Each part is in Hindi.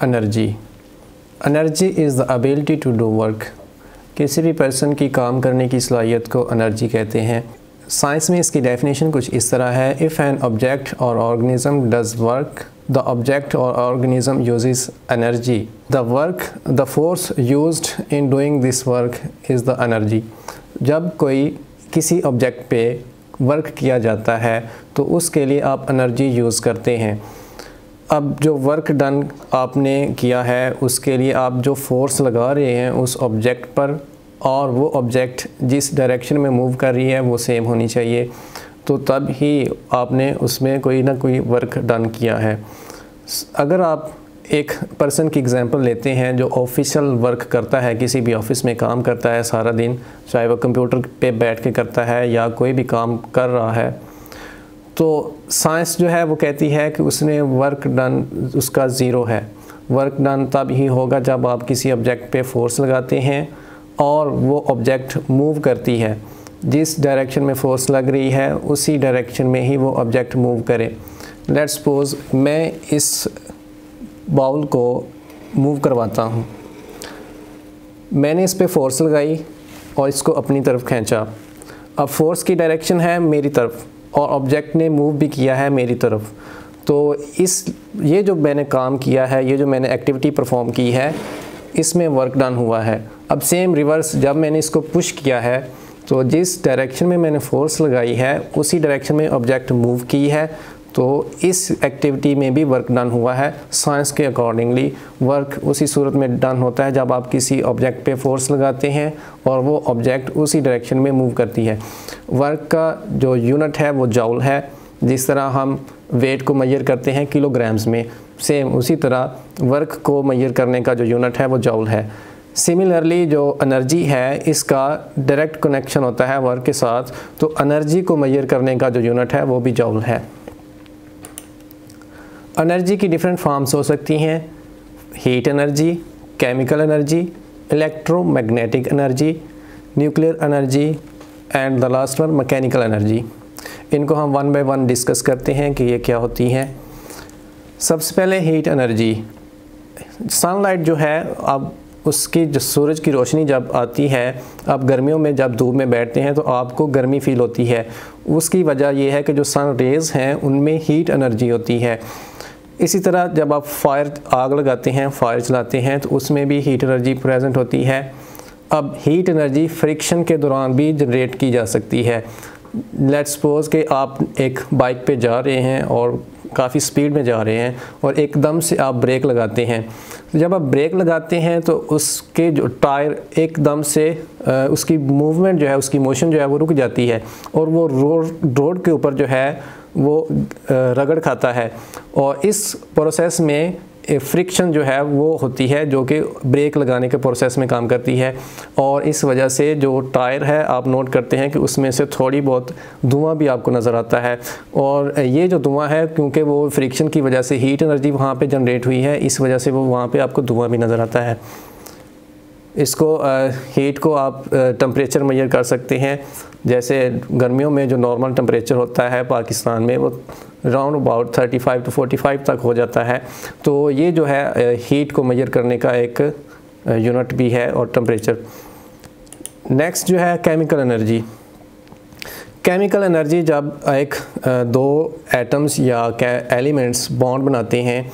Energy. Energy is the ability to do work. किसी भी पर्सन की काम करने की सलाहियत को एनर्जी कहते हैं। साइंस में इसकी डेफिनेशन कुछ इस तरह है, if an object or organism does work, the object or organism uses energy, the force used in doing this work is the energy. जब कोई किसी ऑब्जेक्ट पे वर्क किया जाता है तो उसके लिए आप एनर्जी यूज़ करते हैं। अब जो वर्क डन आपने किया है उसके लिए आप जो फोर्स लगा रहे हैं उस ऑब्जेक्ट पर, और वो ऑब्जेक्ट जिस डायरेक्शन में मूव कर रही है वो सेम होनी चाहिए, तो तब ही आपने उसमें कोई ना कोई वर्क डन किया है। अगर आप एक पर्सन की एग्जांपल लेते हैं जो ऑफिशियल वर्क करता है, किसी भी ऑफिस में काम करता है सारा दिन, चाहे वो कंप्यूटर पे बैठ के करता है या कोई भी काम कर रहा है, तो साइंस जो है वो कहती है कि उसने वर्क डन उसका ज़ीरो है। वर्क डन तब ही होगा जब आप किसी ऑब्जेक्ट पे फोर्स लगाते हैं और वो ऑब्जेक्ट मूव करती है। जिस डायरेक्शन में फोर्स लग रही है उसी डायरेक्शन में ही वो ऑब्जेक्ट मूव करे। लेट्स सपोज मैं इस बाउल को मूव करवाता हूँ, मैंने इस पे फोर्स लगाई और इसको अपनी तरफ खींचा। अब फोर्स की डायरेक्शन है मेरी तरफ और ऑब्जेक्ट ने मूव भी किया है मेरी तरफ, तो ये जो मैंने काम किया है, ये जो मैंने एक्टिविटी परफॉर्म की है, इसमें वर्क डन हुआ है। अब सेम रिवर्स जब मैंने इसको पुश किया है तो जिस डायरेक्शन में मैंने फोर्स लगाई है उसी डायरेक्शन में ऑब्जेक्ट मूव की है, तो इस एक्टिविटी में भी वर्क डन हुआ है। साइंस के अकॉर्डिंगली वर्क उसी सूरत में डन होता है जब आप किसी ऑब्जेक्ट पे फोर्स लगाते हैं और वो ऑब्जेक्ट उसी डायरेक्शन में मूव करती है। वर्क का जो यूनिट है वो जॉल है। जिस तरह हम वेट को मेजर करते हैं किलोग्राम्स में, सेम उसी तरह वर्क को मेजर करने का जो यूनिट है वो जॉल है। सिमिलरली जो एनर्जी है इसका डायरेक्ट कनेक्शन होता है वर्क के साथ, तो एनर्जी को मेजर करने का जो यूनिट है वो भी जॉल है। एनर्जी की डिफरेंट फॉर्म्स हो सकती हैं, heat energy, chemical energy, electromagnetic energy, nuclear energy and the last one mechanical energy. इनको हम वन बाय वन डिस्कस करते हैं कि ये क्या होती हैं। सबसे पहले हीट एनर्जी। सनलाइट जो है, अब उसकी जो सूरज की रोशनी जब आती है, आप गर्मियों में जब धूप में बैठते हैं तो आपको गर्मी फील होती है। उसकी वजह यह है कि जो सन रेज़ हैं उनमें हीट एनर्जी होती है। इसी तरह जब आप आग लगाते हैं, फायर चलाते हैं, तो उसमें भी हीट एनर्जी प्रेजेंट होती है। अब हीट एनर्जी फ्रिक्शन के दौरान भी जनरेट की जा सकती है। लेट्स सपोज कि आप एक बाइक पे जा रहे हैं और काफ़ी स्पीड में जा रहे हैं और एकदम से आप ब्रेक लगाते हैं। जब आप ब्रेक लगाते हैं तो उसके जो टायर एकदम से उसकी मूवमेंट जो है, उसकी मोशन जो है वो रुक जाती है और वो रोड के ऊपर जो है वो रगड़ खाता है, और इस प्रोसेस में फ्रिक्शन जो है वो होती है जो कि ब्रेक लगाने के प्रोसेस में काम करती है, और इस वजह से जो टायर है आप नोट करते हैं कि उसमें से थोड़ी बहुत धुआं भी आपको नज़र आता है। और ये जो धुआं है, क्योंकि वो फ्रिक्शन की वजह से हीट एनर्जी वहाँ पे जनरेट हुई है, इस वजह से वो वहाँ पे आपको धुआं भी नज़र आता है। इसको हीट को आप टेम्परेचर मेजर कर सकते हैं। जैसे गर्मियों में जो नॉर्मल टेम्परेचर होता है पाकिस्तान में वो राउंड अबाउट 35 to 45 तक हो जाता है, तो ये जो है हीट को मेजर करने का एक यूनिट भी है और टेम्परेचर। नेक्स्ट जो है केमिकल एनर्जी। केमिकल एनर्जी जब एक दो एटम्स या एलिमेंट्स बॉन्ड बनाते हैं,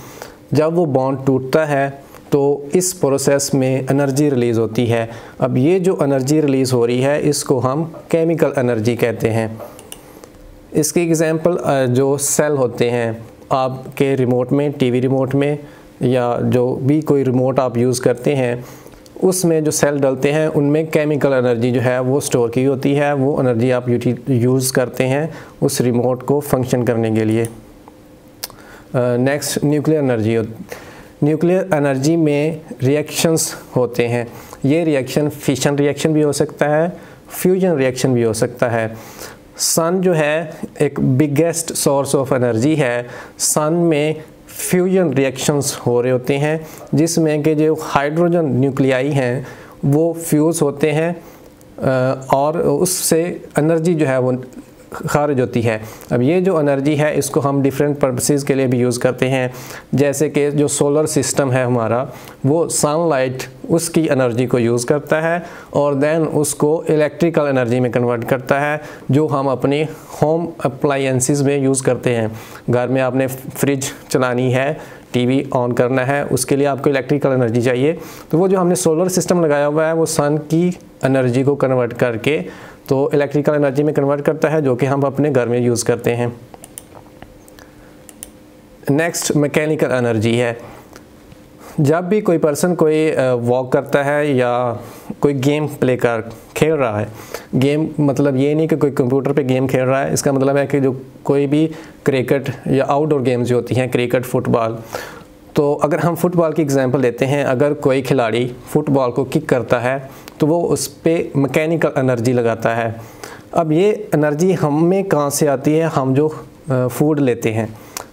जब वो बॉन्ड टूटता है तो इस प्रोसेस में एनर्जी रिलीज़ होती है। अब ये जो एनर्जी रिलीज़ हो रही है इसको हम केमिकल एनर्जी कहते हैं। इसकी एग्जांपल जो सेल होते हैं आपके रिमोट में, टीवी रिमोट में, या जो भी कोई रिमोट आप यूज़ करते हैं, उसमें जो सेल डलते हैं उनमें केमिकल एनर्जी जो है वो स्टोर की होती है। वो एनर्जी आप यूज़ करते हैं उस रिमोट को फंक्शन करने के लिए। Next nuclear energy. Nuclear energy में रिएक्शंस होते हैं। ये रिएक्शन फिशन रिएक्शन भी हो सकता है, फ्यूजन रिएक्शन भी हो सकता है। सन जो है एक बिगेस्ट सोर्स ऑफ एनर्जी है। सन में फ्यूजन रिएक्शंस हो रहे होते हैं जिसमें कि जो हाइड्रोजन न्यूक्लियाई हैं वो फ्यूज़ होते हैं और उससे एनर्जी जो है वो खारिज होती है। अब ये जो एनर्जी है इसको हम डिफरेंट पर्पसेस के लिए भी यूज़ करते हैं, जैसे कि जो सोलर सिस्टम है हमारा वो सनलाइट उसकी एनर्जी को यूज़ करता है और देन उसको इलेक्ट्रिकल एनर्जी में कन्वर्ट करता है, जो हम अपने होम अप्लायंसेस में यूज़ करते हैं। घर में आपने फ्रिज चलानी है, टीवी ऑन करना है, उसके लिए आपको इलेक्ट्रिकल एनर्जी चाहिए, तो वो जो हमने सोलर सिस्टम लगाया हुआ है वो सन की एनर्जी को कन्वर्ट करके तो इलेक्ट्रिकल एनर्जी में कन्वर्ट करता है, जो कि हम अपने घर में यूज़ करते हैं। नेक्स्ट मैकेनिकल एनर्जी है। जब भी कोई पर्सन कोई वॉक करता है या कोई गेम खेल रहा है, गेम मतलब ये नहीं कि कोई कंप्यूटर पे गेम खेल रहा है, इसका मतलब है कि जो कोई भी क्रिकेट या आउटडोर गेम्स जो होती हैं, क्रिकेट, फुटबॉल, तो अगर हम फुटबॉल की एग्जांपल लेते हैं, अगर कोई खिलाड़ी फुटबॉल को किक करता है तो वो उस पर मैकेनिकल एनर्जी लगाता है। अब ये एनर्जी हमें कहाँ से आती है? हम जो फूड लेते हैं,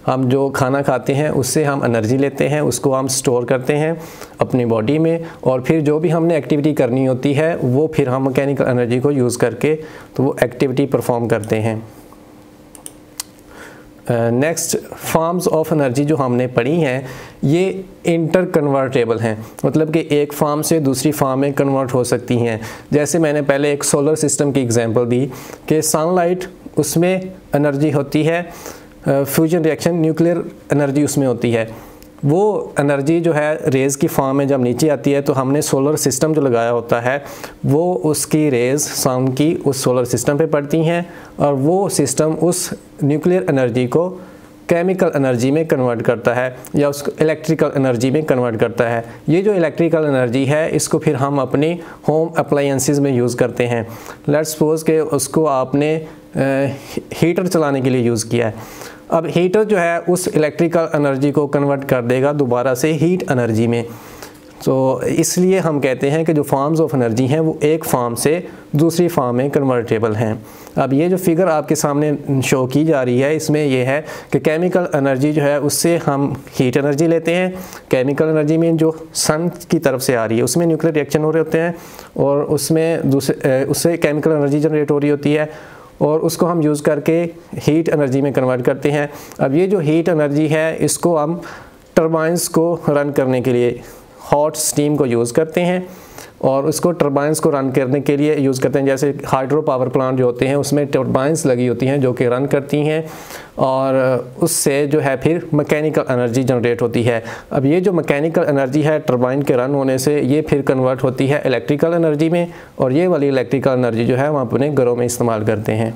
हम जो खाना खाते हैं उससे हम एनर्जी लेते हैं, उसको हम स्टोर करते हैं अपनी बॉडी में, और फिर जो भी हमने एक्टिविटी करनी होती है वो फिर हम मैकेनिकल एनर्जी को यूज़ करके तो वो एक्टिविटी परफॉर्म करते हैं। नेक्स्ट फॉर्म्स ऑफ एनर्जी जो हमने पढ़ी हैं ये इंटर कन्वर्टेबल हैं, मतलब कि एक फॉर्म से दूसरी फॉर्म में कन्वर्ट हो सकती हैं। जैसे मैंने पहले एक सोलर सिस्टम की एग्जांपल दी कि सनलाइट उसमें एनर्जी होती है, फ्यूजन रिएक्शन न्यूक्लियर एनर्जी उसमें होती है, वो एनर्जी जो है रेज़ की फॉर्म में जब नीचे आती है तो हमने सोलर सिस्टम जो लगाया होता है वो उसकी रेज़ सन की उस सोलर सिस्टम पे पड़ती हैं और वो सिस्टम उस न्यूक्लियर एनर्जी को केमिकल एनर्जी में कन्वर्ट करता है या उसको इलेक्ट्रिकल एनर्जी में कन्वर्ट करता है। ये जो इलेक्ट्रिकल एनर्जी है इसको फिर हम अपनी होम अप्लायंसेस में यूज़ करते हैं। लेट्स सपोज के उसको आपने हीटर चलाने के लिए यूज़ किया है। अब हीटर जो है उस इलेक्ट्रिकल एनर्जी को कन्वर्ट कर देगा दोबारा से हीट एनर्जी में। तो इसलिए हम कहते हैं कि जो फॉर्म्स ऑफ एनर्जी हैं वो एक फॉर्म से दूसरी फॉर्म में कन्वर्टेबल हैं। अब ये जो फिगर आपके सामने शो की जा रही है इसमें ये है कि केमिकल एनर्जी जो है उससे हम हीट एनर्जी लेते हैं। केमिकल एनर्जी में जो सन की तरफ से आ रही है उसमें न्यूक्लियर रिएक्शन हो रहे होते हैं और उसमें उससे केमिकल एनर्जी जनरेट हो रही होती है और उसको हम यूज़ करके हीट एनर्जी में कन्वर्ट करते हैं। अब ये जो हीट एनर्जी है इसको हम टरबाइंस को रन करने के लिए हॉट स्टीम को यूज़ करते हैं और उसको टरबाइंस को रन करने के लिए यूज़ करते हैं। जैसे हाइड्रो पावर प्लांट जो होते हैं उसमें टरबाइंस लगी होती हैं जो कि रन करती हैं और उससे जो है फिर मैकेनिकल एनर्जी जनरेट होती है। अब ये जो मैकेनिकल एनर्जी है टरबाइन के रन होने से ये फिर कन्वर्ट होती है इलेक्ट्रिकल एनर्जी में और ये वाली इलेक्ट्रिकल एनर्जी जो है हम अपने घरों में इस्तेमाल करते हैं।